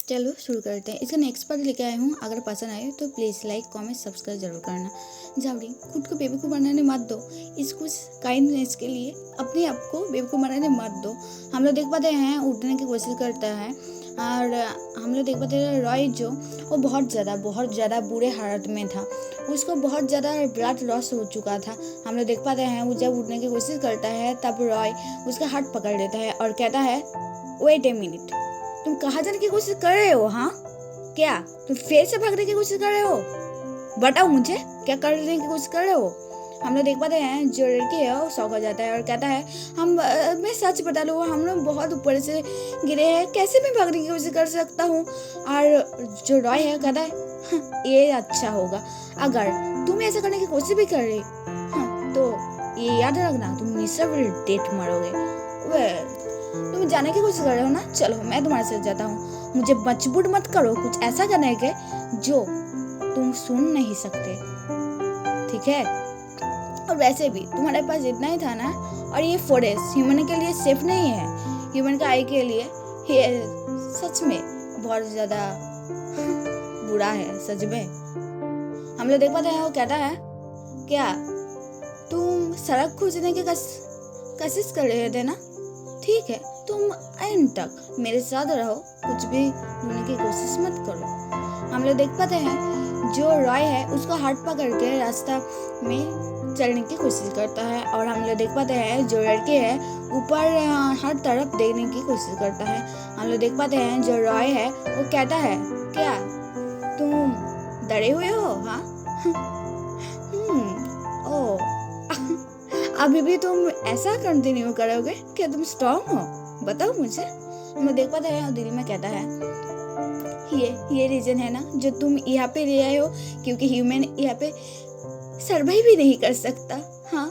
चलो शुरू करते हैं। इसका नेक्स्ट पार्ट लेके आया हूँ। अगर पसंद आए तो प्लीज़ लाइक कमेंट सब्सक्राइब जरूर करना। जावड़ी, खुद को बेवकूफ़ बनाने मत दो। इस कुछ काइंडनेस के लिए अपने आप को बेवकूफ़ बनाने मत दो। हम लोग देख पाते हैं उठने की कोशिश करता है और हम लोग देख पाते हैं रॉय जो वो बहुत ज़्यादा बुरे हालत में था। उसको बहुत ज़्यादा ब्लड लॉस हो चुका था। हम लोग देख पाते हैं वो जब उठने की कोशिश करता है तब रॉय उसका हाथ पकड़ लेता है और कहता है वेट ए मिनट, तुम कहाँ जाने की कोशिश कर रहे हो? हाँ, क्या तुम फिर से भागने की कोशिश कर रहे हो? बताओ मुझे, क्या करने की कोशिश कर रहे हो? हम लोग देख पाते हैं जो लड़की है वो शौक हो जाता है और कहता है मैं सच बता लूँ, हम लोग बहुत ऊपर से गिरे हैं, कैसे मैं भागने की कोशिश कर सकता हूँ? और जो रॉय है कहता है ये अच्छा होगा अगर तुम ऐसा करने की कोशिश भी कर रही तो ये याद रखना तुम मिserable डेथ मरोगे। तुम जाने की कोशिश कर रहे हो ना, चलो मैं तुम्हारे साथ जाता हूँ। मुझे मजबूर मत करो कुछ ऐसा करने के जो तुम सुन नहीं सकते, ठीक है? और वैसे भी तुम्हारे पास इतना ही था ना, और ये फॉरेस्ट ह्यूमन के लिए सेफ नहीं है। ह्यूमन का आई के लिए ये सच में बहुत ज़्यादा बुरा है, सच में। हम लोग देख पाते हैं वो कहता है क्या तुम सड़क खोजने की कोशिश कर रहे थे ना? ठीक है, तुम एंड तक मेरे साथ रहो, कुछ भी ढूंढने की कोशिश मत करो। हम लोग देख पाते हैं जो रॉय है उसको हाथ पकड़ के रास्ता में चलने की कोशिश करता है और हम लोग देख पाते हैं जो लड़के है ऊपर हर तरफ देखने की कोशिश करता है। हम लोग देख पाते हैं जो रॉय है वो कहता है क्या तुम डरे हुए हो? हाँ ओ अभी भी तुम ऐसा कंटिन्यू करोगे? क्या तुम स्ट्रॉन्ग हो? बताओ मुझे। मैं देख पाता है और दिल में कहता है ये रीजन है ना जो तुम यहाँ पे ले आए हो, क्योंकि ह्यूमन यहाँ पे सर्वाइव भी नहीं कर सकता। हाँ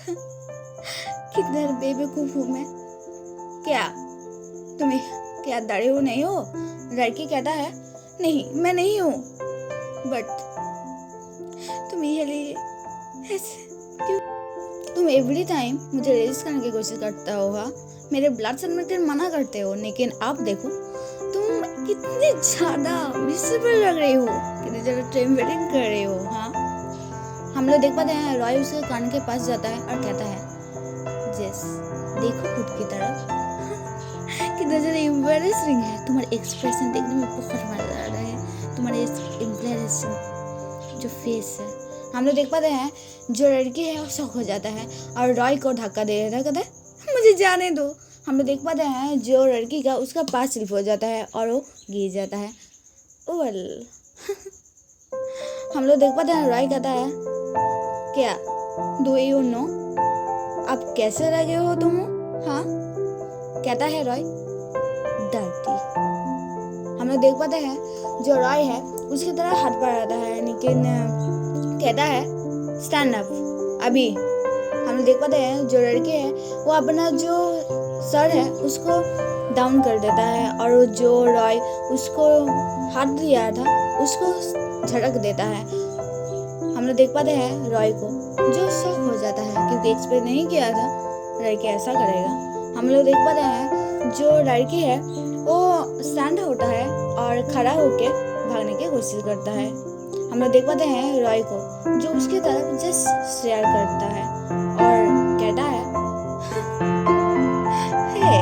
कितना बेवकूफ हूँ मैं। क्या तुम्हें क्या डरे हो नहीं हो? लड़की कहता है नहीं मैं नहीं हूँ, बट तुम ये लिए ऐसे क्यों? तुम एवरी टाइम मुझे रेस करने की कोशिश करता हो, हाँ मेरे ब्लड सेल के मना करते हो, लेकिन आप देखो तुम कितने ज़्यादा मिसेबल लग रहे हो, कितने ज़्यादा ट्रेम्बलिंग कर रहे हो। हाँ हम लोग देख पाते हैं रॉय उसके कान के पास जाता है और कहता है जेस देखो खुद की तरफ कितना ज़्यादा एम्बैरेसिंग है। तुम्हारे एक्सप्रेशन देखने में बहुत मज़ा आ रहा है, तुम्हारे एम्बैरेसिंग जो फेस है। हम लोग देख पाते हैं जो लड़की है वो शौक हो जाता है और रॉय को धक्का दे देता है, कहता है मुझे जाने दो। हम लोग देख पाते हैं जो लड़की का उसका पास स्लिप हो जाता है और वो गिर जाता है। वेल हम लोग देख पाते हैं रॉय कहता है क्या डू यू नो आप कैसे रह गए हो तुम? हाँ कहता है रॉय डर्टी। हम लोग देख पाते हैं जो रॉय है उसकी तरह हाथ पर आता है, लेकिन कहता है स्टैंड अप अभी। हम लोग देख पाते हैं जो लड़के है वो अपना जो सर है उसको डाउन कर देता है और जो रॉय उसको हाथ दिया था उसको झटक देता है। हम लोग देख पाते हैं रॉय को जो शॉक हो जाता है, क्योंकि एक्सपेक्ट नहीं किया था लड़के ऐसा करेगा। हम लोग देख पाते हैं जो लड़की है वो स्टैंड होता है और खड़ा होके भागने की कोशिश करता है। हम लोग देख पाते हैं रॉय को जो उसकी तरफ जस्ट शेयर करता है और कहता है हे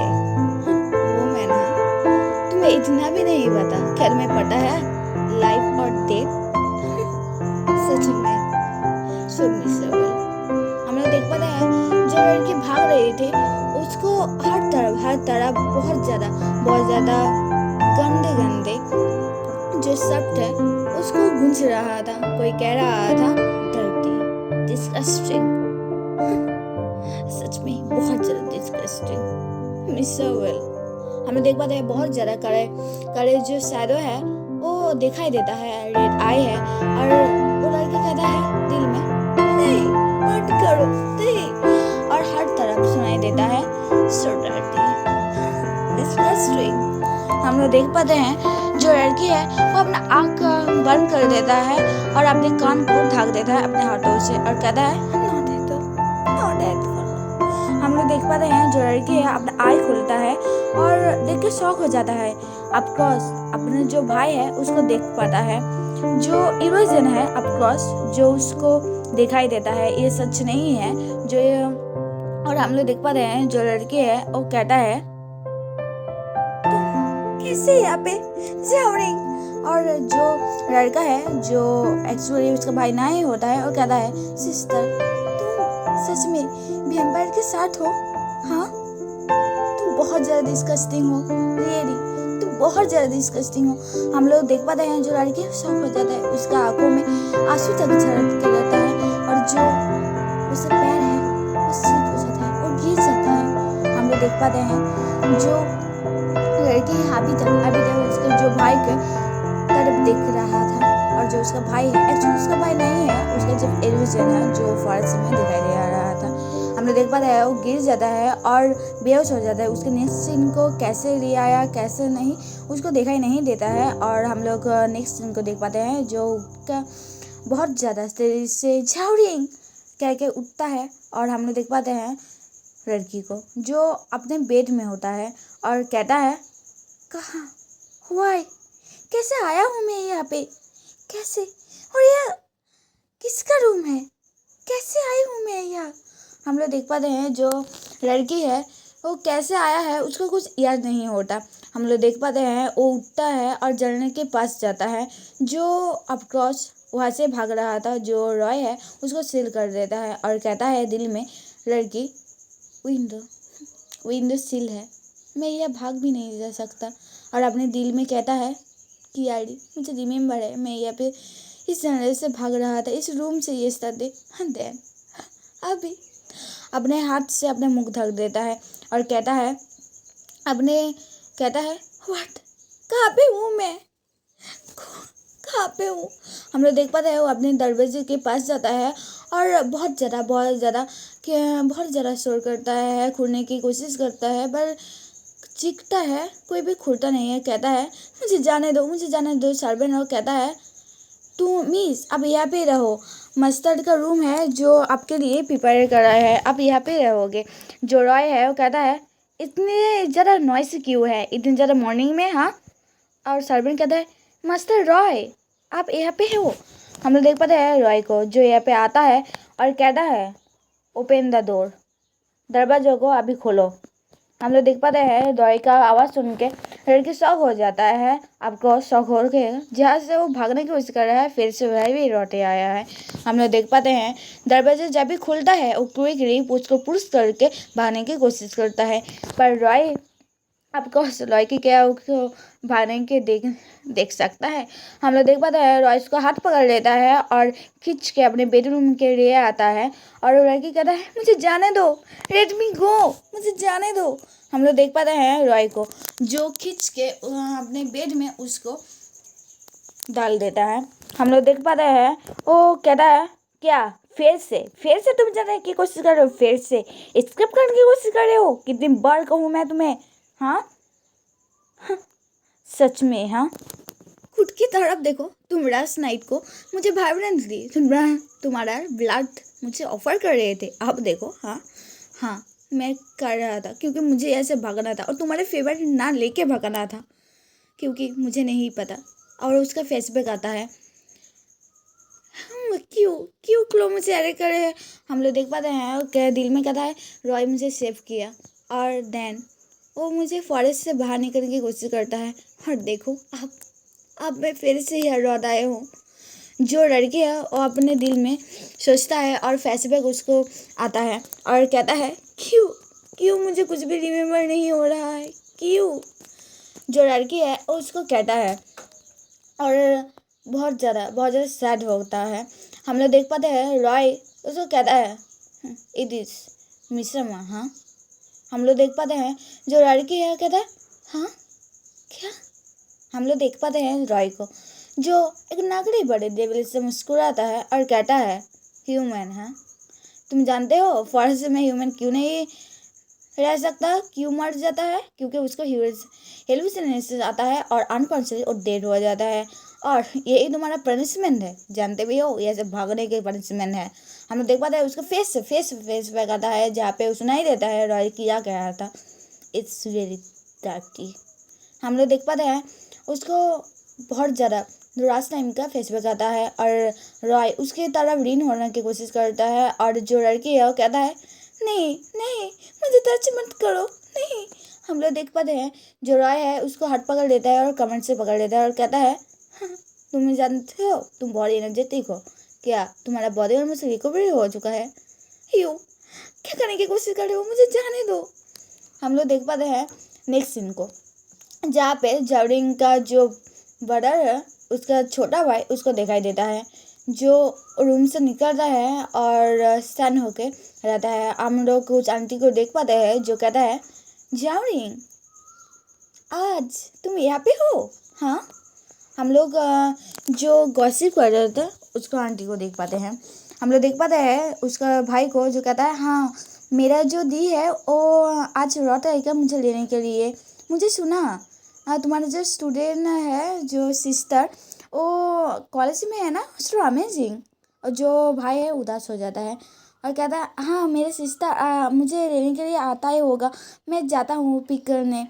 वुमेन, तुम्हें इतना भी नहीं पता? क्या तुम्हें पता है लाइफ और डेथ? सच में सो मिसेबल। हम लोग देख पाते हैं जो लड़की भाग रही थी उसको हर तरफ बहुत ज़्यादा गंदे जो शब्द है उसको गूंज रहा था। कोई कह रहा था डर्टी, डिस्गस्टिंग, सच में बहुत ज़्यादा डिस्गस्टिंग, मिसेबल। हम लोग देख पाते हैं बहुत ज़्यादा करे जो शैडो है वो दिखाई देता है, रेड आई है और वो लड़की कहता है दिल में नहीं मत करो नहीं, और हर तरफ सुनाई देता है सो डर्टी, डिस्गस्टिंग। हम लोग देख पाते हैं जो लड़की है वो अपना आँख बंद कर देता है और अपने कान को ढक देता है अपने हाथों से और कहता है नॉट एट ऑल। हम लोग देख पाते हैं जो लड़की है अपना आई खोलता है और देख के शॉक हो जाता है। ऑफकोर्स अपने जो भाई है उसको देख पाता है, जो इल्यूजन है ऑफकोर्स, जो उसको दिखाई देता है, ये सच नहीं है जो ये। और हम लोग देख पाते हैं जो लड़की है वो कहता है कैसे यहाँ पे जावरिंग। और जो लड़का है जो एक्चुअली उसका भाई ना ही होता है, वो कहता है सिस्टर तुम सच में वैम्पायर के साथ हो? हाँ, तुम बहुत ज़्यादा डिस्गस्टिंग हो, रियली तुम बहुत ज़्यादा डिस्गस्टिंग हो। हम लोग देख पाते हैं जो लड़की शॉक हो जाता है, उसका आंखों में आंसू तक झलक के रहता है, और जो उसका पैर है वो स्लिप हो जाता है और गिर जाता है। हम लोग देख पाते हैं जो लड़की अभी तक उसके जो भाई के तरफ देख रहा था, और जो उसका भाई है एक्चुअली उसका भाई नहीं है, उसका जब इल्यूजन है जो फॉरेस्ट में दिखाई दे रहा था। हम लोग देख पाते हैं वो गिर जाता है और बेहोश हो जाता है। उसके नेक्स्ट सीन को कैसे ले आया कैसे नहीं उसको दिखाई नहीं देता है। और हम लोग नेक्स्ट सीन को देख पाते हैं जो का बहुत ज़्यादा तेजी से झाउरिंग कह के उठता है, और हम लोग देख पाते हैं लड़की को जो अपने बेड में होता है और कहता है कहाँ वाई कैसे आया हूँ मैं यहाँ पे, कैसे, और यह किसका रूम है, कैसे आई हूँ मैं यहाँ। हम लोग देख पाते हैं जो लड़की है वो कैसे आया है उसको कुछ याद नहीं होता। हम लोग देख पाते हैं वो उठता है और जलने के पास जाता है, जो ऑफकोर्स वहाँ से भाग रहा था। जो रॉय है उसको सील कर देता है और कहता है दिल में लड़की विंडो सील है, मैं यह भाग भी नहीं जा सकता। और अपने दिल में कहता है कि यारी मुझे रिमेम्बर है मैं यहाँ पे इस जंगल से भाग रहा था, इस रूम से ये स्टडी देन अभी अपने हाथ से अपने मुख ढक देता है और कहता है व्हाट, कहाँ पे हूँ मैं, कहाँ पे हूँ। हम लोग देख पाते हैं वो अपने दरवाजे के पास जाता है और बहुत ज़्यादा शोर करता है, खुलने की कोशिश करता है पर चीखता है, कोई भी खुलता नहीं है। कहता है मुझे जाने दो सर्वेंट, और कहता है तू मिस आप यहाँ पे रहो, मस्टर्ड का रूम है जो आपके लिए प्रिपेयर करा है, आप यहाँ पे रहोगे। जो रॉय है वो कहता है इतने ज़्यादा नॉइस क्यों है इतनी ज़्यादा मॉर्निंग में, हाँ। और सर्वेंट कहता है मास्टर रॉय आप यहाँ पे हो। हम लोग देख पाते हैं रॉय को जो यहाँ पे आता है और कहता है ओपन द डोर, दरवाजे को अभी खोलो। हम लोग देख पाते हैं रॉय का आवाज़ सुन के लड़की शॉक हो जाता है। आपको शॉक हो के जहाँ से वो भागने की कोशिश कर रहा है फिर से वह भी लौटे आया है। हम लोग देख पाते हैं दरवाजा जब भी खुलता है वो क्विकली उसको पुश करके भागने की कोशिश करता है, पर रॉय आपको लॉय की क्या उसको भागने के देख सकता है। हम लोग देख पाते हैं रॉय उसको हाथ पकड़ लेता है और खींच के अपने बेडरूम के लिए आता है, और वो लड़की कहता है मुझे जाने दो, लेट मी गो, मुझे जाने दो। हम लोग देख पाते हैं रॉय को जो खींच के अपने बेड में उसको डाल देता है। हम लोग देख पाते हैं वो कहता है क्या फिर से तुम जाने की कोशिश कर रहे हो, फिर से स्किप करने की कोशिश कर रहे हो, कितनी बार कहूँ मैं तुम्हें, हाँ सच में, हाँ खुद की तरफ देखो। तुम लास्ट नाइट को मुझे वाइब्रेंस दी, तुम्हारा ब्लड मुझे ऑफर कर रहे थे, अब देखो। हाँ मैं कर रहा था क्योंकि मुझे ऐसे भागना था और तुम्हारे फेवरेट ना लेके भागना था क्योंकि मुझे नहीं पता। और उसका फेसबैक आता है क्यों क्लो मुझे अरे करे। हम लोग देख पाते हैं क्या दिल में कहता है रॉय मुझे सेव किया, और देन वो मुझे फॉरेस्ट से बाहर निकलने की कोशिश करता है। और देखो अब मैं फिर से यहाँ लौट आया हूँ। जो लड़की है वो अपने दिल में सोचता है और फेसबैक उसको आता है और कहता है क्यों मुझे कुछ भी रिमेम्बर नहीं हो रहा है, क्यों। जो लड़की है वो उसको कहता है और बहुत ज़्यादा सैड होता है। हम लोग देख पाते हैं रॉय उसको कहता है इट इज़ मिश्रमा, हाँ। हम लोग देख पाते हैं जो लड़की है कहता है हाँ क्या। हम लोग देख पाते हैं रॉय को जो एक नागरी बड़े देवल से मुस्कुराता है और कहता है ह्यूमन, हाँ तुम जानते हो फॉरेस्ट में ह्यूमन क्यों नहीं रह सकता, क्यों मर जाता है, क्योंकि उसको हेलुसिनेशन आता है और अनकॉन्शियस और डेड हो जाता है। और ये तुम्हारा पनिशमेंट है, जानते भी हो ये सब भागने के पनिशमेंट है। हम लोग देख पाते हैं उसका फेस बैक आता है जहाँ पे सुनाई देता है रॉय किया गया था इट्स रियली डार्की। हम लोग देख पाते हैं उसको बहुत ज़्यादा राज टाइम का फेसबुक आता है और रॉय उसकी तरफ लीन होने की कोशिश करता है और जो लड़की है वो कहता है नहीं नहीं मुझे टच मत करो नहीं। हम लोग देख पाते हैं जो रॉय है उसको हाथ पकड़ लेता है और कमर से पकड़ लेता है और कहता है तुम जानते हो तुम बहुत एनर्जेटिक हो, क्या तुम्हारा बॉडी ऑलमोस्ट रिकवरी हो चुका है? यू क्या करने की कोशिश कर रहे हो, मुझे जाने दो। हम लोग देख पाते हैं नेक्स्ट सीन को, जहाँ पे जावरिंग का जो ब्रदर है उसका छोटा भाई उसको दिखाई देता है जो रूम से निकलता है और स्टन होके रहता है। हम लोग कुछ आंटी को देख पाते हैं जो कहता है जावरिंग आज तुम यहाँ पे हो? हाँ। हम लोग जो गॉसिप कर रहे थे उसको आंटी को देख पाते हैं। हम लोग देख पाते हैं उसका भाई को जो कहता है हाँ मेरा जो दी है वो आज लौट आएगा मुझे लेने के लिए। मुझे सुना तुम्हारा जो स्टूडेंट है जो सिस्टर वो कॉलेज में है ना, सो अमेजिंग। और जो भाई है उदास हो जाता है और कहता है हाँ मेरे सिस्टर मुझे लेने के लिए आता ही होगा, मैं जाता हूँ पिक करने,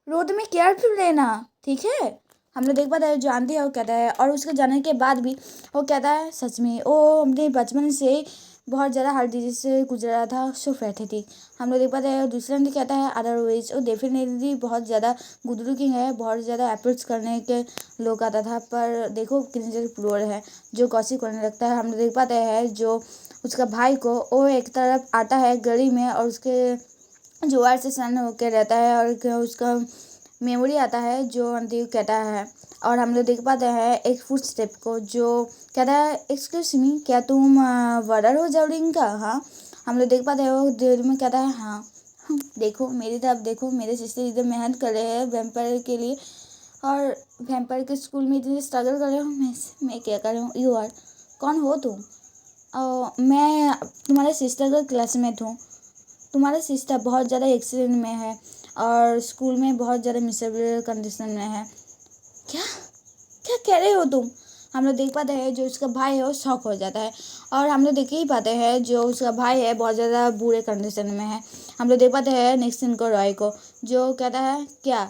रोड में केयरफुल रहना ठीक है। हम लोग देख पाते हैं जो आंटी है वो कहता है और उसके जाने के बाद भी वो कहता है सच में वो अपने बचपन से ही बहुत ज़्यादा हार्ट डिजीज से गुजरा था, सो फैटी थी। हम लोग देख पाते हैं दूसरा आंटी कहता है अदरवाइज वो डेफिनेटली बहुत ज़्यादा गुड लुकिंग है, बहुत ज़्यादा एफर्ट्स करने के लोग आता था, पर देखो कितनी ज़्यादा पुअर है जो गॉसिप करने लगता है। हम लोग देख पाते हैं जो उसका भाई को वो एक तरफ आता है गली में और उसके जोर से सन होकर रहता है और उसका मेमोरी आता है जो आंटी कहता है। और हम लोग देख पाते हैं एक फुट स्टेप को जो कहता है एक्सक्यूज मी क्या तुम ब्रदर हो जावरिंग का? हाँ। हम लोग देख पाते हैं वो दिल में कहता है हाँ देखो मेरी तरफ देखो, मेरे सिस्टर इधर मेहनत कर रहे हैं वैम्पायर के लिए और वैम्पायर के स्कूल में इतने स्ट्रगल कर रहे हो, मैं क्या कर रहा हूँ। यू आर कौन हो तुम? मैं तुम्हारे सिस्टर का क्लासमेट हूँ। तुम्हारा सिस्टर बहुत ज़्यादा एक्सीडेंट में है और स्कूल में बहुत ज़्यादा मिसेबल कंडीशन में है। क्या क्या कह रहे हो तुम? हम लोग देख पाते हैं जो उसका भाई है वो शॉक हो जाता है और हम लोग देख ही पाते हैं जो उसका भाई है बहुत ज़्यादा बुरे कंडीशन में है। हम लोग देख पाते हैं नेक्स्ट सीन को रॉय को जो कहता है क्या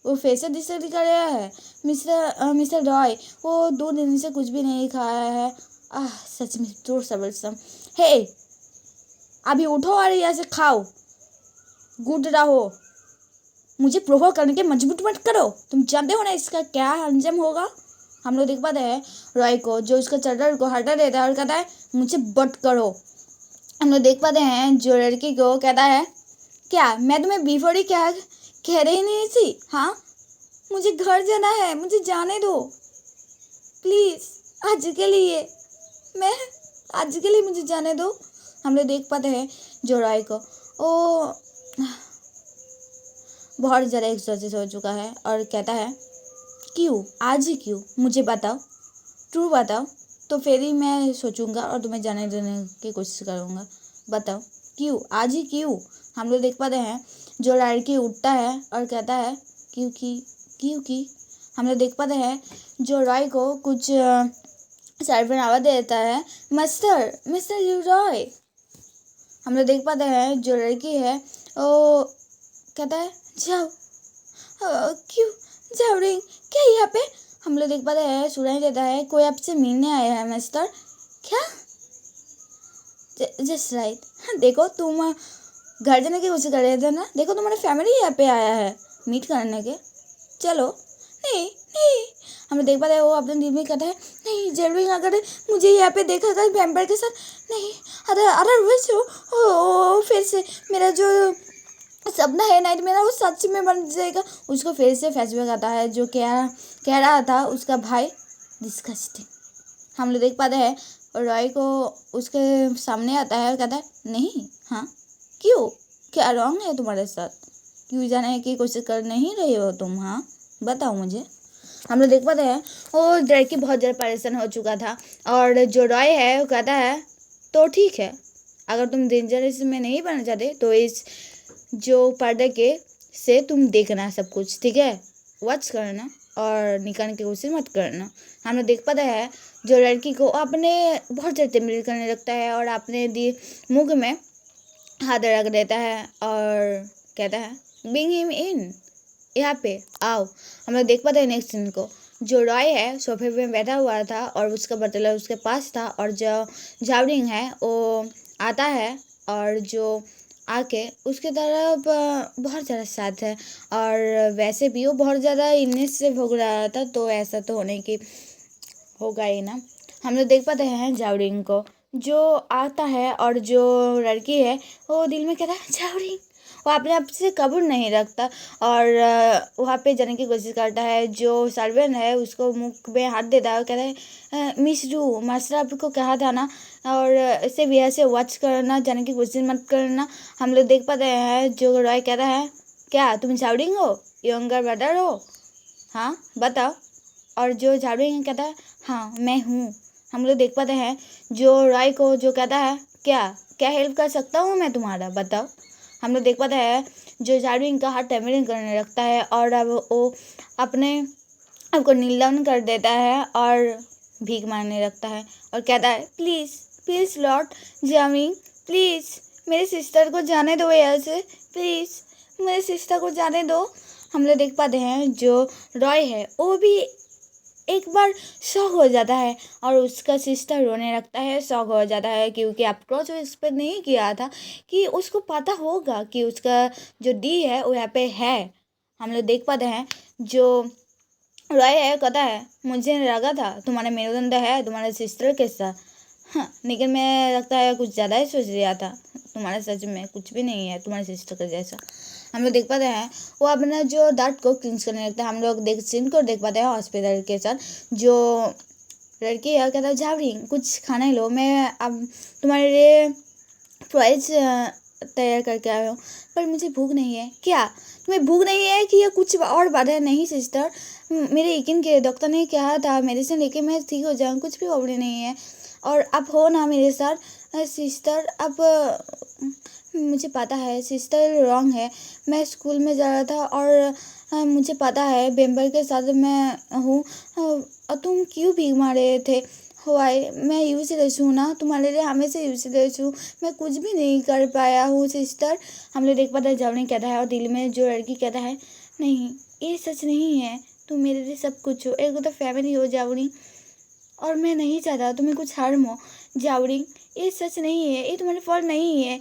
वो फेस डिस्कस कर रहा है मिस्टर रॉय वो 2 दिन से कुछ भी नहीं खाया है। सच में तो सबलसम। हे अभी उठो और यहाँ से खाओ, गुड रहो, मुझे प्रोवोक करने के मजबूर मत करो, तुम जानते हो ना इसका क्या अंजाम होगा। हम लोग देख पाते हैं रॉय को जो उसका चड्डर को हटा देता है और कहता है मुझे बट करो। हम लोग देख पाते हैं जो लड़की को कहता है क्या मैं तुम्हें बिफोर ही क्या कह रही नहीं थी? हाँ मुझे घर जाना है, मुझे जाने दो प्लीज़, आज के लिए मुझे जाने दो। हम लोग देख पाते हैं जो रॉय को वो बहुत ज़्यादा एक्सॉस्टेड हो चुका है और कहता है क्यों आज ही क्यों, मुझे बताओ, ट्रू बताओ तो फिर ही मैं सोचूंगा और तुम्हें जाने देने की कोशिश करूँगा, बताओ क्यों आज ही क्यों। हम लोग देख पाते हैं जो लड़की उठता है और कहता है क्योंकि हम लोग देख पाते हैं जो रॉय को कुछ सर्वेंट आवाज़ देता है मिस्टर यू रॉय। हम लोग देख पाते हैं जो लड़की है वो कहता है जाओ क्यों जावरिंग क्या यहाँ पे? हम लोग देख पाते हैं सुनाई देता है कोई आपसे मिलने आया है मिस्टर। क्या? जस्ट राइट, देखो तुम घर जाने की कोशिश कर रहे थे ना, देखो तुम्हारा फैमिली यहाँ पे आया है मीट करने के, चलो। नहीं हम लोग देख पाते हैं वो अपने दिल में कहता है नहीं जावरिंग अगर मुझे यहाँ पे देखा था वैम्पायर के साथ, नहीं अदरवाइज वो फिर से मेरा जो सपना है नाइट मेरा वो सच में बन जाएगा। उसको फिर से फ्लैशबैक आता है जो कह रहा था उसका भाई डिस्गस्टिंग। हम लोग देख पाते हैं और रॉय को उसके सामने आता है और कहता है नहीं हाँ क्यों, क्या रॉन्ग है तुम्हारे साथ, क्यों जाने की कोशिश कर नहीं रही हो तुम? हाँ बताओ मुझे। हम लोग देख पाते हैं वो लड़की बहुत ज़्यादा परेशान हो चुका था और जो रॉय है वो कहता है तो ठीक है, अगर तुम डेंजरस में नहीं बनना चाहते तो इस जो पर्दे के से तुम देखना सब कुछ ठीक है, वॉच करना और निकालने की कोशिश मत करना। हम लोग देख पाते हैं जो लड़की को अपने बहुत ज़्यादा टेम्परेचर करने लगता है और अपने मुँह में हाथ रख देता है और कहता है बिंग हिम इन, यहाँ पे आओ। हम लोग देख पाते हैं नेक्स्ट सीन को। जो रॉय है सोफे पे बैठा हुआ था और उसका बटलर उसके पास था, और जो जावरिंग है वो आता है और जो आके उसके तरफ बहुत ज़्यादा साथ है, और वैसे भी वो बहुत ज़्यादा इलनेस से भोग रहा था, तो ऐसा तो होने की होगा ही ना। हम लोग देख पाते हैं जावरिंग को, जो आता है और जो लड़की है वो दिल में कहता है जावरिंग, वो अपने आप से कबूल नहीं रखता और वहाँ पे जाने की कोशिश करता है। जो सर्वेंट है उसको मुख में हाथ देता है और कहता है मिस रू, मास्टर आपको कहा था ना, और इसे भी ऐसे वॉच करना, जाने की कोशिश मत करना। हम लोग देख पाते हैं जो रॉय कहता है क्या तुम जावरिंग हो, यंगर ब्रदर हो, हाँ बताओ। और जो जावरिंग कहता है हाँ मैं हूँ। हम लोग देख पाते हैं जो रॉय को जो कहता है क्या क्या हेल्प कर सकता हूँ मैं तुम्हारा, बताओ। हम लोग देख पाते हैं जो जावरिंग का हाथ टेम्परिंग करने लगता है और अब वो अपने आपको नील डाउन कर देता है और भीख मांगने लगता है और कहता है प्लीज़ प्लीज़ लॉर्ड जावरिंग, प्लीज़ मेरे सिस्टर को जाने दो यहाँ से, प्लीज़ मेरे सिस्टर को जाने दो। हम लोग देख पाते हैं जो रॉय है वो भी एक बार शॉक हो जाता है और उसका सिस्टर रोने लगता है, शॉक हो जाता है क्योंकि अप्रोच एक्सपेक्ट नहीं किया था कि उसको पता होगा कि उसका जो डी है वो यहाँ पे है। हम लोग देख पाते हैं जो रॉय है कहता है मुझे लगा था तुम्हारा मेरुदंड है तुम्हारे सिस्टर के साथ, हाँ लेकिन मैं लगता है कुछ ज़्यादा ही सोच लिया था, तुम्हारे सच में कुछ भी नहीं है तुम्हारे सिस्टर के जैसा। हम लोग देख पाते हैं वो अपना जो दांत को क्लींस करने लगता है। हम लोग सीन को देख पाते हैं हॉस्पिटल के साथ। जो लड़की है कहता है जावरिंग कुछ खाना ही लो, मैं अब तुम्हारे लिए फ्राइज तैयार करके आया हूँ, पर मुझे भूख नहीं है। क्या तुम्हें भूख नहीं है कि ये कुछ और बात है? नहीं सिस्टर, मेरे यकीन के डॉक्टर ने कहा था मेडिसिन लेके मैं ठीक हो जाऊँ, कुछ भी प्रॉब्लम नहीं है, और अब हो ना मेरे साथ सिस्टर। अब मुझे पता है सिस्टर रॉन्ग है, मैं स्कूल में जा रहा था और मुझे पता है बेम्बर के साथ मैं हूँ, और तुम क्यों भीख मार रहे थे? हुआई मैं यूज़लेस हूँ ना, तुम्हारे लिए हमेशा यूज़लेस हूँ, मैं कुछ भी नहीं कर पाया हूँ सिस्टर। हम लोग देख पाते हैं जावरिंग कहता है और दिल में जो लड़की कहता है नहीं ये सच नहीं है, तुम मेरे लिए सब कुछ हो, एक तो फैमिली हो जावरिंग, और मैं नहीं चाहता तुम्हें कुछ हार्म हो जावरिंग, ये सच नहीं है, ये तुम्हारे फॉल्ट नहीं है,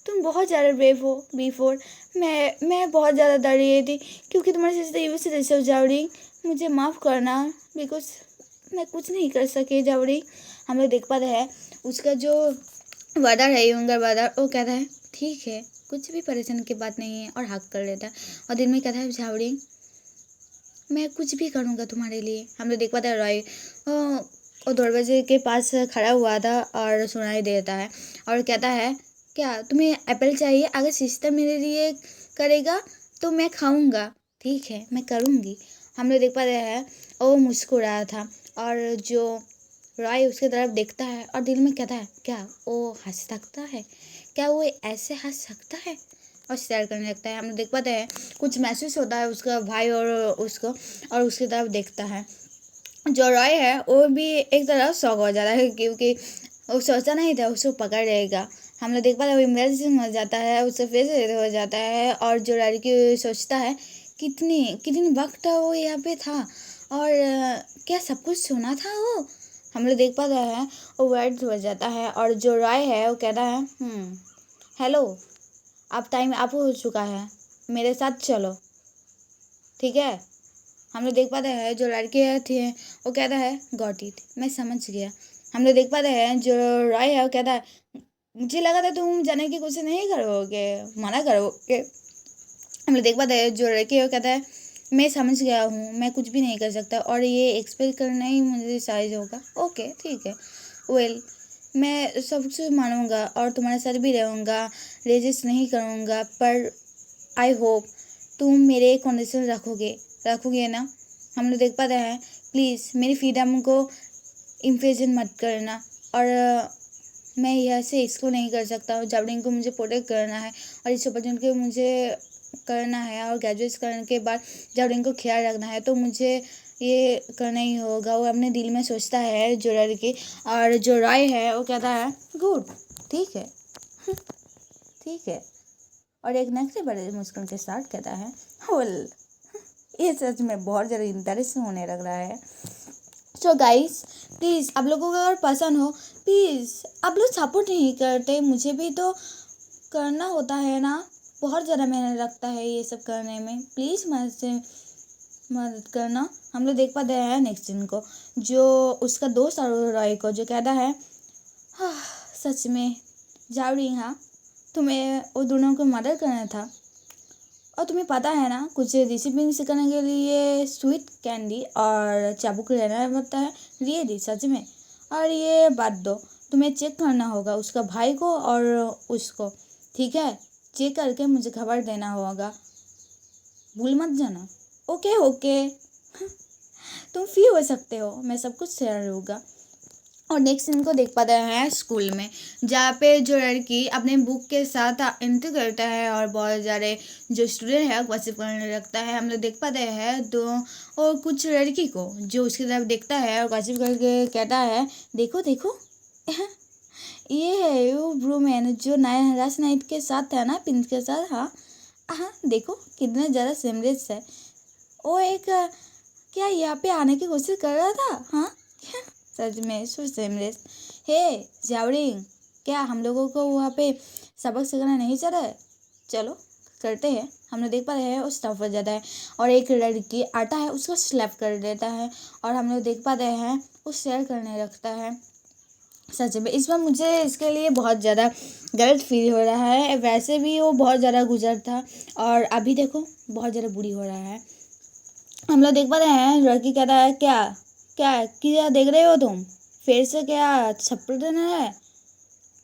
तुम बहुत ज़्यादा ब्रेव हो बिफोर। मैं बहुत ज़्यादा डर रही थी क्योंकि तुम्हारे सिस्टर यूज़लेस हो जावरिंग, मुझे माफ़ करना बिकॉज मैं कुछ नहीं कर सके जावरिंग। हम लोग देख पाते हैं उसका जो ब्रदर है यंगर ब्रदर, वो कहता है ठीक है कुछ भी परेशान की बात नहीं है, और हक कर लेता है और दिल में कहता है जावरिंग मैं कुछ भी करूँगा तुम्हारे लिए। हम लोग देख पाते हैं रॉय वो दरवाजे के पास खड़ा हुआ था और सुनाई देता है और कहता है क्या तुम्हें एप्पल चाहिए? अगर सिस्टर मेरे लिए करेगा तो मैं खाऊंगा, ठीक है मैं करूँगी। हम लोग देख पाते हैं वो मुस्कुराया था और जो रॉय उसकी तरफ देखता है और दिल में कहता है क्या वो हंस सकता है, क्या वो ऐसे हंस सकता है, और शेयर करने लगता है। हम लोग देख पाते हैं कुछ महसूस होता है उसका भाई और उसको, और उसकी तरफ देखता है। जो रॉय है वो भी एक तरह शॉक हो जाता है क्योंकि वो सोचा नहीं था उसको पकड़ लेगा। हम लोग देख पाते हैं वो इमरेजिंग हो जाता है, उससे फेस हो जाता है, और जो लड़की सोचता है कितनी कितनी वक्त वो यहाँ पे था और क्या सब कुछ सुना था वो। हम लोग देख पाते हैं वो वर्ड हो जाता है और जो रॉय है वो कहता है हेलो अब टाइम आप हो चुका है, मेरे साथ चलो, ठीक है। हम लोग देख पाते हैं जो लड़की है थी वो कहता है गॉट इट, मैं समझ गया। हम लोग देख पाते हैं जो रॉय है वो कहता है मुझे लगा था तुम जाने की कोशिश नहीं करोगे, मना करोगे। हम लोग देख पाते हैं जो लड़की है वो कहता है मैं समझ गया हूँ, मैं कुछ भी नहीं कर सकता और ये एक्सपेक्ट करना ही मुझे साइज होगा, ओके ठीक है वेल मैं सब कुछ मानूंगा और तुम्हारे साथ भी रहूँगा, रेजिस्ट नहीं करूँगा, पर आई होप तुम मेरे कंडीशन रखोगे ना। हम लोग देख पाते हैं प्लीज़ मेरी फ्रीडम को इन्फेजन मत करना, और मैं यहाँ से इसको नहीं कर सकता हूँ, जावरिंग को मुझे प्रोटेक्ट करना है और इस अपॉर्चुनिटी को मुझे करना है, और ग्रेजुएट करने के बाद जावरिंग को ख्याल रखना है, तो मुझे ये करना ही होगा। वो अपने दिल में सोचता है जो लड़की, और जो रॉय है वो कहता है गुड ठीक है ठीक है और एक नखरे बड़े मुस्कान के साथ कहता है, वेल ये सच में बहुत ज़्यादा इंटरेस्टिंग होने लग रहा है। सो गाइस प्लीज़ आप लोगों को अगर पसंद हो प्लीज़ आप लोग सपोर्ट नहीं करते, मुझे भी तो करना होता है ना, बहुत ज़्यादा मेहनत लगता है ये सब करने में, प्लीज़ मदद करना। हम लोग देख पाते हैं नेक्स्ट सीन को, जो उसका दोस्त और रॉय को जो कहता है, हाँ सच में जावरी, हाँ तुम्हें वो दोनों को मदद करना था, और तुम्हें पता है ना कुछ डिसिप्लिन सिखाने के लिए स्वीट कैंडी और चाबुक लेना पड़ता है, रियली सच में। और ये बात दो, तुम्हें चेक करना होगा उसका भाई को और उसको, ठीक है, चेक करके मुझे खबर देना होगा, भूल मत जाना। ओके ओके तुम फ्री हो सकते हो, मैं सब कुछ शेयर होगा। और नेक्स्ट सीन को देख पाते हैं स्कूल में, जहाँ पे जो लड़की अपने बुक के साथ एंट्री करता है और बहुत सारे जो स्टूडेंट है गॉसिप करने लगता है। हम लोग देख पाते हैं दो और कुछ लड़की को जो उसकी तरफ देखता है और गॉसिप करके कहता है, देखो देखो ये है वो ब्रूमैन जो लास्ट नाइट के साथ था ना, प्रिंस के साथ। हाँ हाँ देखो कितना ज़्यादा सेमलेस है वो, एक क्या यहाँ पे आने की कोशिश कर रहा था। हाँ सच में सो सेमलेस। हे जावरिंग, क्या हम लोगों को वहाँ पे सबक सिखाना नहीं चाह रहा है? चलो करते हैं। हम लोग देख पा रहे हैं वो स्टफ हो जाता है और एक लड़की आता है उसको स्लैप कर देता है, और हम लोग देख पाते हैं वो शेयर करने लगता है। सच में इस बार मुझे इसके लिए बहुत ज़्यादा गलत फील हो रहा है, वैसे भी वो बहुत ज़्यादा गुजर था और अभी देखो बहुत ज़्यादा बुरी हो रहा है। हम लोग देख पा रहे हैं लड़की कहता है, क्या क्या देख रहे हो तुम, फिर से क्या छप्पर देना है,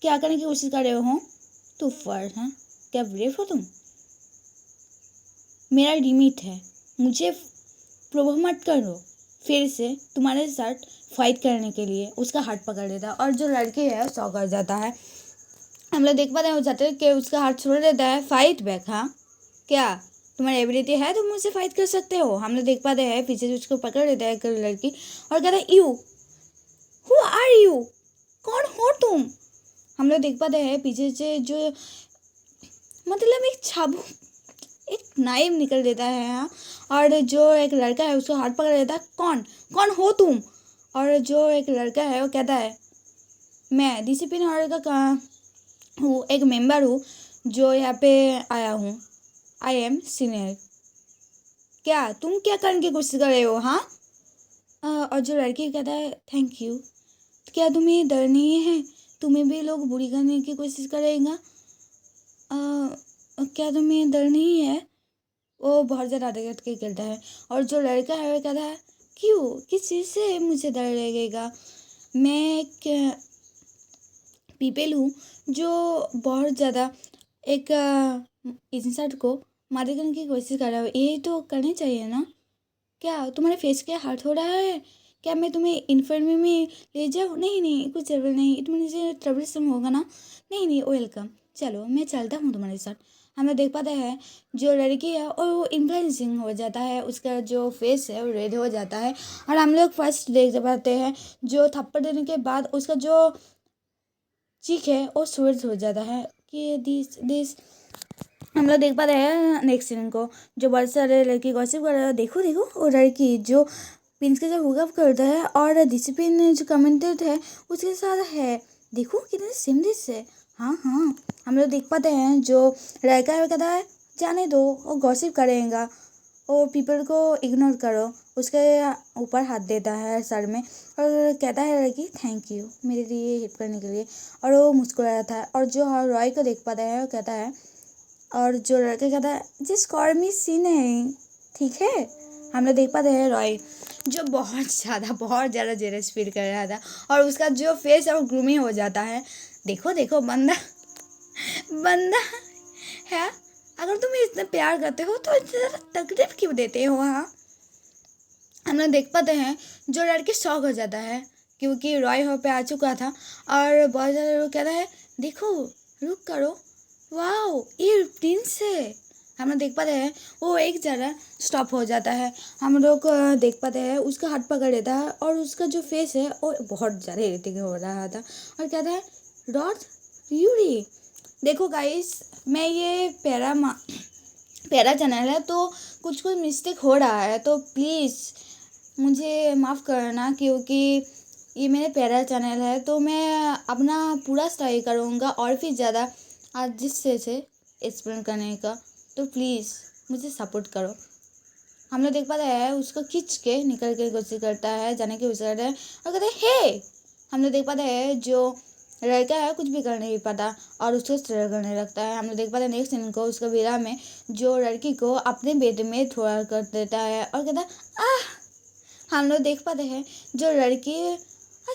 क्या करने की कोशिश कर रहे हो? तू फर्ज है, क्या ब्रेव हो तुम? मेरा लिमिट है, मुझे प्रभु मत करो फिर से तुम्हारे साथ फाइट करने के लिए। उसका हाथ पकड़ लेता है और जो लड़की है सौ कर जाता है। हम लोग देख पाते हैं वो जाते हैं कि उसका हाथ छोड़ देता है, फाइट बैक। हाँ क्या तुम्हारी एबिलिटी है, तुम मुझसे फाइट कर सकते हो? हम लोग देख पाते हैं पीछे से उसको पकड़ लेता है एक लड़की और कहता है, यू हु आर यू, कौन हो तुम? हम लोग देख पाते हैं पीछे से जो मतलब एक छाबू एक नाइफ निकल देता है। हाँ और जो एक लड़का है उसको हाथ पकड़ लेता है, कौन हो तुम? और जो एक लड़का है वो कहता है, मैं डिसिप्लिन ऑर्डर का हूँ, एक मेंबर हूँ जो यहाँ पे आया हूँ, आई एम सीनियर। क्या तुम क्या करने की कोशिश कर रहे हो? हाँ और जो लड़की कहता है, थैंक यू, क्या तुम्हें डर नहीं है, तुम्हें भी लोग बुरी करने की कोशिश करेगा, क्या तुम्हें डर नहीं है? वो बहुत ज़्यादा हरकत के करता है और जो लड़का है वो कहता है, क्यों, किस चीज़ से मुझे डर लगेगा, मैं एक पीपल हूँ जो बहुत ज़्यादा एक इंसान को मार करने की कोशिश कर रहा है, ये तो करनी चाहिए ना? क्या तुम्हारे फेस के हाथ हो रहा है, क्या मैं तुम्हें इन्फर्मी में ले जाऊँ? नहीं कुछ जरूर नहीं, तुम्हें ट्रबलसम होगा ना? नहीं वेलकम, चलो मैं चलता हूँ तुम्हारे साथ। हमें देख पाते हैं जो लड़की है और वो इम्प्रेसिंग हो जाता है, उसका जो फेस है वो रेड हो जाता है और हम लोग फर्स्ट देख पाते हैं जो थप्पड़ देने के बाद उसका जो चीख है वो स्वर्ज हो जाता है कि दिस हम लोग देख पाते हैं नेक्स्ट सीन को, जो बहुत सारे लड़की गॉसिप कर रहे हैं, देखो वो लड़की जो प्रिंस के साथ हुकअप करता है और डिसिप्लिन जो कमेंटेड है उसके साथ है, देखो कितने सिमलेस है। हाँ हम लोग देख पाते हैं जो लड़का है वो कहता है, जाने दो वो गॉसिप करेगा, वो पीपल को इग्नोर करो, उसके ऊपर हाथ देता है सर में और कहता है लड़की, थैंक यू मेरे लिए हेल्प करने के लिए, और वो मुस्कुराता है। और जो रॉय को देख पाता है वो कहता है, और जो लड़का कहता है, जिस कॉल मी सी नहीं, ठीक है। हम लोग देख पाते हैं रॉय जो बहुत ज़्यादा जेलस फील कर रहा था और उसका जो फेस है वो ग्लूमी हो जाता है। देखो बंदा है, अगर तुम इतना प्यार करते हो तो इतना तकलीफ क्यों देते हो? हाँ हम लोग देख पाते हैं जो लड़की शॉक हो जाता है क्योंकि रॉय हो पे आ चुका था और बहुत ज़्यादा लोग कहता है, देखो रुक करो, वाओ ये प्रिंस है। हम लोग देख पाते हैं वो एक जगह स्टॉप हो जाता है। हम लोग देख पाते हैं उसका हाथ पकड़ लेता है और उसका जो फेस है वो बहुत ज़्यादा इरिटेटिंग हो रहा था और कहता है, रॉड यूरी देखो गाइस, मैं ये पैरा चैनल है तो कुछ कुछ मिस्टेक हो रहा है, तो प्लीज़ मुझे माफ़ करना, क्योंकि ये मेरे पैरा चैनल है तो मैं अपना पूरा ट्राई करूँगा और भी ज़्यादा आज जिससे से एक्सप्लेन करने का। तो प्लीज़ मुझे सपोर्ट करो। हम लोग देख पाते हैं उसको खींच के निकल के कोशिश करता है, जाने की कोशिश करता है और कहते हैं हे। हम लोग देख पाते हैं जो लड़का है कुछ भी कर नहीं पाता और उसको स्ट्रगल करने लगता है। हम लोग देख पाते हैं नेक्स्ट सीन को, उसका विरा में जो लड़की को अपने बेड में थोड़ा कर देता है और कहता है आह। हम लोग देख पाते हैं जो लड़की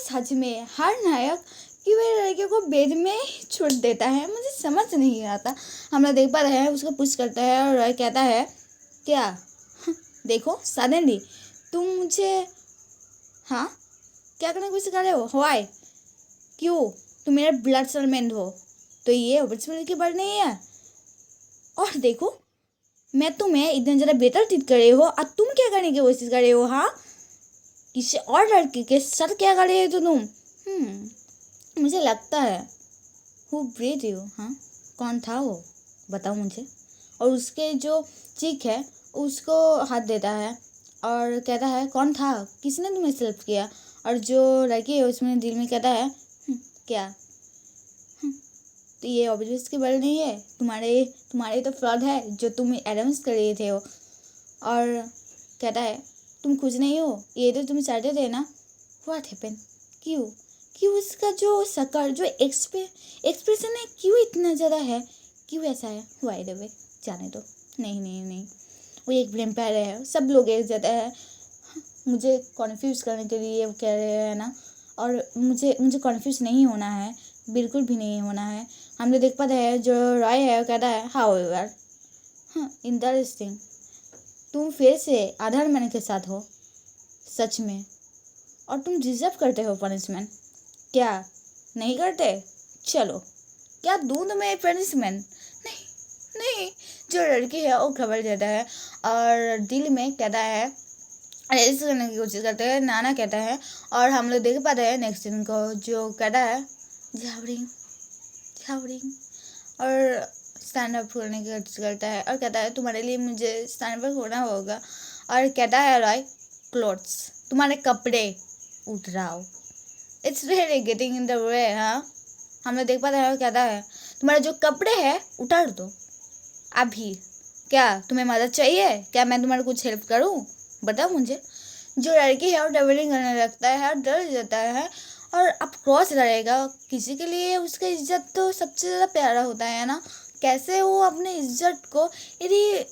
सच में हर नायक कि वह लड़के को बेड में छोड़ देता है, मुझे समझ नहीं आता। हम लोग देख पाते हैं उसको पुश करता है और कहता है क्या देखो सडनली तुम मुझे हाँ क्या करने की कोशिश कर रहे हो, वाई क्यों, तुम मेरा ब्लड सेलमेंट हो तो ये अपॉर्चुनिटी की बात नहीं है। और देखो मैं तुम्हें इतना ज़्यादा बेटर ट्रीट कर रही हो और तुम क्या करने की कोशिश कर रहे हो, हाँ किसी और लड़के के साथ क्या कर रहे हो तो तुम। मुझे लगता है हु ब्रेड यू, हाँ कौन था वो बताओ मुझे। और उसके जो चीक है उसको हाथ देता है और कहता है कौन था, किसने तुम्हें सेल्फ किया। और जो लड़की है उसमें दिल में कहता है क्या तो ये ऑब्वियस की बात नहीं है, तुम्हारे तो फ्रॉड है जो तुम अरेंज कर रहे थे वो। और कहता है तुम खुश नहीं हो, ये तो तुम चाहते थे ना, व्हाट हैपन, क्यों उसका जो शक्ल जो एक्सप्रेशन है क्यों इतना ज़्यादा है, क्यों ऐसा है, वाई द वे जाने दो। नहीं वो एक वैम्पायर है, सब लोग एक ज़्यादा है। मुझे कन्फ्यूज़ करने के लिए वो कह रहे हैं ना, और मुझे कन्फ्यूज़ नहीं होना है, बिल्कुल भी नहीं होना है। हम लोग देख पाते हैं जो रॉय है वो कहता है हाउएवर हाँ इंटरेस्टिंग, तुम फिर से आधार मैन के साथ हो सच में, और तुम डिजर्व करते हो पनिशमेंट, क्या नहीं करते, चलो क्या दूँ तुम्हें पनिशमेंट, नहीं। जो लड़की है वो खबर देता है और दिल में कहता है ऐसे करने की कोशिश करते हैं, नाना कहता है। और हम लोग देख पाते हैं नेक्स्ट दिन को जो कहता है झावरिंग और स्टैंड अप करने की कोशिश करता है और कहता है तुम्हारे लिए मुझे स्टैंड अप होना होगा। और कहता है रॉय क्लोथ्स, तुम्हारे कपड़े उठाओ, it's really getting in the way. हाँ हम लोग देख पाते हैं कहता है तुम्हारे जो कपड़े हैं उतार दो अभी, क्या तुम्हें मदद चाहिए, क्या मैं तुम्हारी कुछ हेल्प करूँ, बताओ मुझे। जो लड़की है वो ट्रेवलिंग करने लगता है और डर जाता है और अब क्रॉस रहेगा किसी के लिए, उसका इज्जत तो सबसे ज़्यादा प्यारा होता है ना, कैसे वो अपने इज्जत को यदि